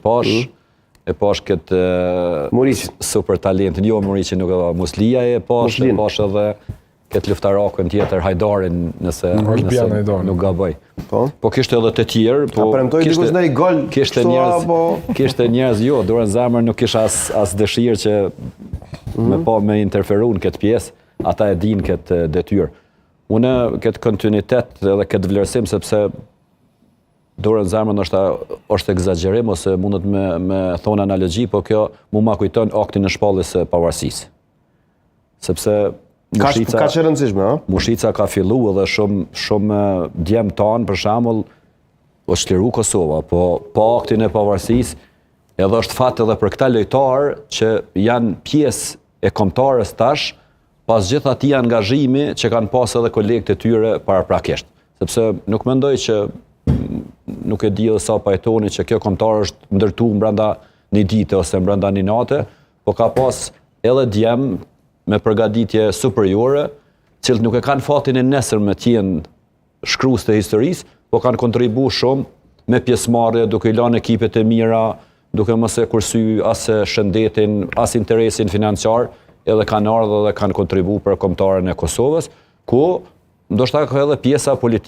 pash këtë super talentin, jo Muriqin nuk e Muslia e pash edhe këtë luftarakën tjetër Hajdarin nëse nuk gaboj. Po kishte edhe të tjerë. A premtoj dikush në i gol? Kishte njerëz, jo, durën zemër nuk kisha as dëshirë që me interferu në këtë pjesë, ata e din këtë detyrë. Une këtë kontinuitet edhe këtë vlerësim, sepse durën zemër është egzagerim, ose mundet me thonë analogji, po kjo mu ma kujton aktin e shpalljes së pavarësisë. Sepse Ka që rëndësishme, ha? Mushica ka fillu edhe shumë djemë tanë, për shembull, është shliru Kosova, po aktin e pavarësisë, edhe është fat edhe për këta lojtarë që janë pjesë e kombëtarës tash, pas gjithë atij angazhimi që kanë pas edhe kolegët e tyre paraprakisht. Sepse nuk mendoj që, nuk e di edhe sa pajtoni që kjo kombëtar është ndërtuar brenda një dite ose brenda një nate, po ka pas edhe djemë me përgatitje superiore, cilët nuk e kanë fatin e nesër me tjenë shkrues të historisë, po kanë kontribu shumë me pjesëmarrje, duke i lanë ekipet e mira, duke mos e kursy as shëndetin, as interesin financiar, edhe kanë ardhur dhe kanë kontribu për kombëtarën e Kosovës, ku ndoshta ka edhe pjesa politike